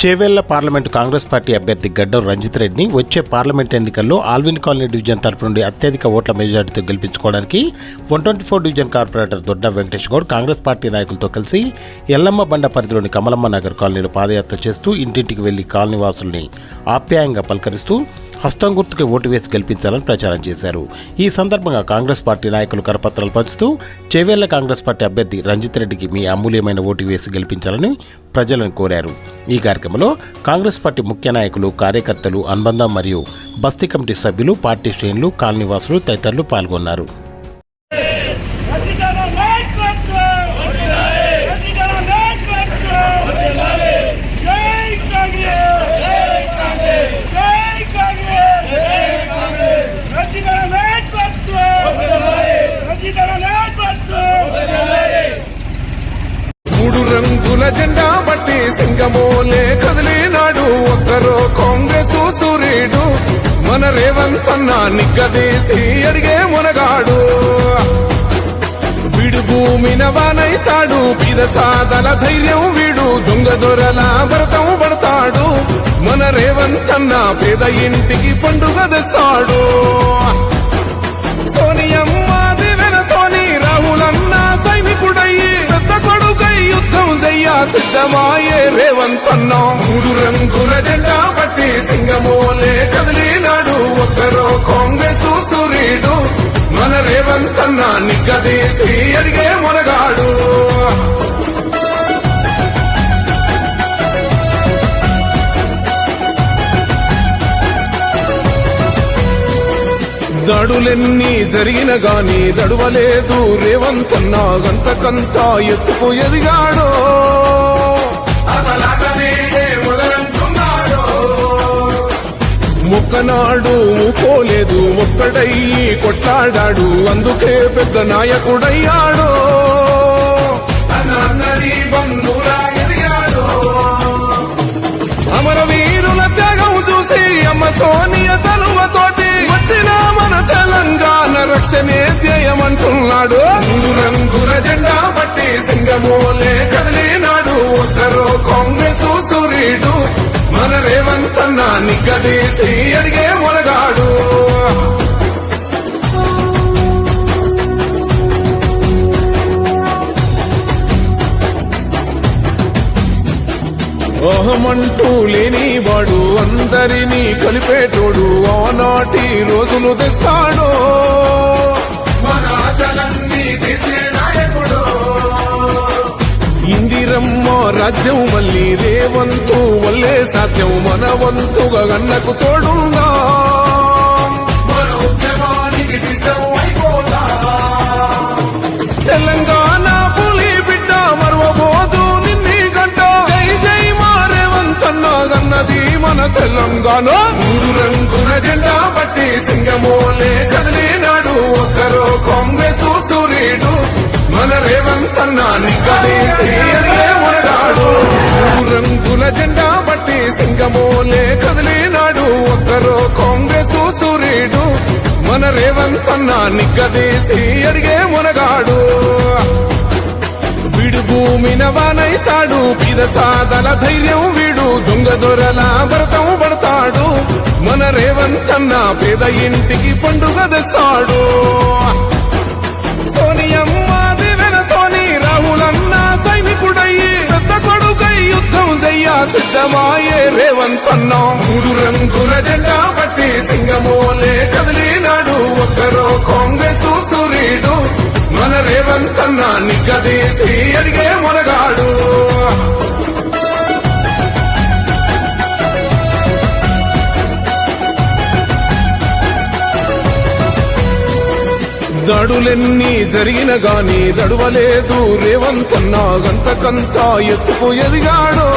Chevella parliament Congress party అభ్యర్థి గడ్డం రంజిత్ రెడ్డిని వచ్చే పార్లమెంట్ ఎన్నికల్లో ఆల్విన్ కాలనీ డివిజన్ తరపు నుండి అత్యధిక ఓట్ల మెజార్టీతో గెలిపించుకోవడానికి 124 division corporator Dodda Venkatesh Goud Congress party నాయకులతో కలిసి ఎల్లమ్మ బండ పరిధిలోని కమలమ్మ నగర్ కాలనీలో పాదయాత్ర చేస్తూ ఇంటింటికి వెళ్లి కాలనీ వాసుల్ని ఆప్యాయంగా పలకరిస్తూ హస్తం గుర్తుకి ఓటు వేసి గెలిపించాలని ప్రచారం చేశారు. ఈ సందర్భంగా కాంగ్రెస్ పార్టీ నాయకులు కరపత్రాలు పంచుతూ చేవెళ్ల కాంగ్రెస్ పార్టీ అభ్యర్థి రంజిత్ రెడ్డికి మీ అమూల్యమైన ఓటు వేసి గెలిపించాలని ప్రజలను కోరారు. ఈ కార్యక్రమంలో కాంగ్రెస్ పార్టీ ముఖ్య నాయకులు, కార్యకర్తలు, అనుబంధం మరియు బస్తీ కమిటీ సభ్యులు, పార్టీ శ్రేణులు, కాలనీవాసులు తదితరులు పాల్గొన్నారు. మూడు రంగుల జెండా బట్టి సింగమోలే కదిలినాడు ఒక్కరో కాంగ్రెస్ సూర్యుడు మన రేవంత్ అన్న నిగ్గదీసి అడిగే మునగాడు. వీడు భూమిన వానైతాడు, పీద సాదల ధైర్యం వీడు, దొంగ దొరల భరతం పడతాడు. మన రేవంత్ అన్న పేద ఇంటికి పండుగ తెస్తాడు. సోనియమ్మ దివెనతోని రాహులన్న సైనికుడయ్యి పెద్ద కొడుకై యుద్ధం చెయ్య సిద్ధమాయే రేవంత్ అన్న. మూడు రంగుల జెండా బట్టి సింగమోలే కదిలినాడు ఒక్కరో కాంగ్రెస్ సూర్యుడు మన రేవంత్ అన్న నిగ్గదీసి అడిగే మునగాడు. దాడులెన్ని జరిగిన గాని దడువలేదు రేవంత్ అన్న, గంతకంతా ఎత్తుకు ఎదిగాడో మొక్కనాడు ఊకోలేదు, ఒక్కడయ్యి కొట్లాడాడు, అందుకే పెద్ద నాయకుడయ్యాడో. అమరవీరుల త్యాగం చూసి అమ్మ సోనియ చలువతోటి వచ్చిన మన తెలంగాణ రక్షణే చేయమంటున్నాడు. మూడు రంగుల జెండా బట్టి సింగమోలే కదిలినాడు ఒక్కరో కాంగ్రెస్ సూర్యుడు మన రేవంత్ అన్న నిగ్గదీసి అడిగే మునగాడు. అహమంటూ లేనివాడు, అందరినీ కలిపేటోడు, ఆనాటి రోజులు తెస్తాడు. మన ఆశలన్నీ తీర్చే నాయకుడు. ఇందిరమ్మ రాజ్యం మళ్ళీ రేవంతు వల్లే సాధ్యం, మన వంతుగా గన్నకు తోడుందా, మన ఉద్యమానికి సిద్ధం అయిపోతా. తెలంగాణ పులి బిడ్డ మరవబోదు నిన్ని గంట, జై జై మా రేవంత్ అన్న గన్నది మన తెలంగాణ. మూడు రంగుల జెండా బట్టి సింగమోలే కదిలినాడు ఒక్కరో కాంగ్రెస్ సూర్యుడు మన రేవంత్ అన్న నిగ్గదీసి అడిగే మునగాడు. మూడు రంగుల జెండా బట్టి సింగమోలే కదిలినాడు ఒక్కరో కాంగ్రెస్ సూర్యుడు మన రేవంత్ అన్న నిగ్గదీసి అడిగే మునగాడు. వీడు భూమిన వానైతాడు, పీద సాదల ధైర్యం వీడు, దొంగ దొరల భరతం పడతాడు. మన రేవంత్ అన్న పేద ఇంటికి పండుగ తెస్తాడు. సోనియమ్మ దివెనతోని రాహులన్న సైనికుడయ్యి పెద్ద కొడుకై యుద్ధం చెయ్య సిద్ధమాయే రేవంత్ అన్న. మూడు రంగుల జెండా బట్టి సింగమోలే కదిలినాడు ఒక్కరో కాంగ్రెస్ సూర్యుడు మన రేవంత్ అన్న నిగ్గదీసి అడిగే మునగాడు. దాడులెన్ని జరిగిన గాని దడువలేదు రేవంత్ అన్న, గంతకంతా ఎత్తుకు ఎదిగాడో.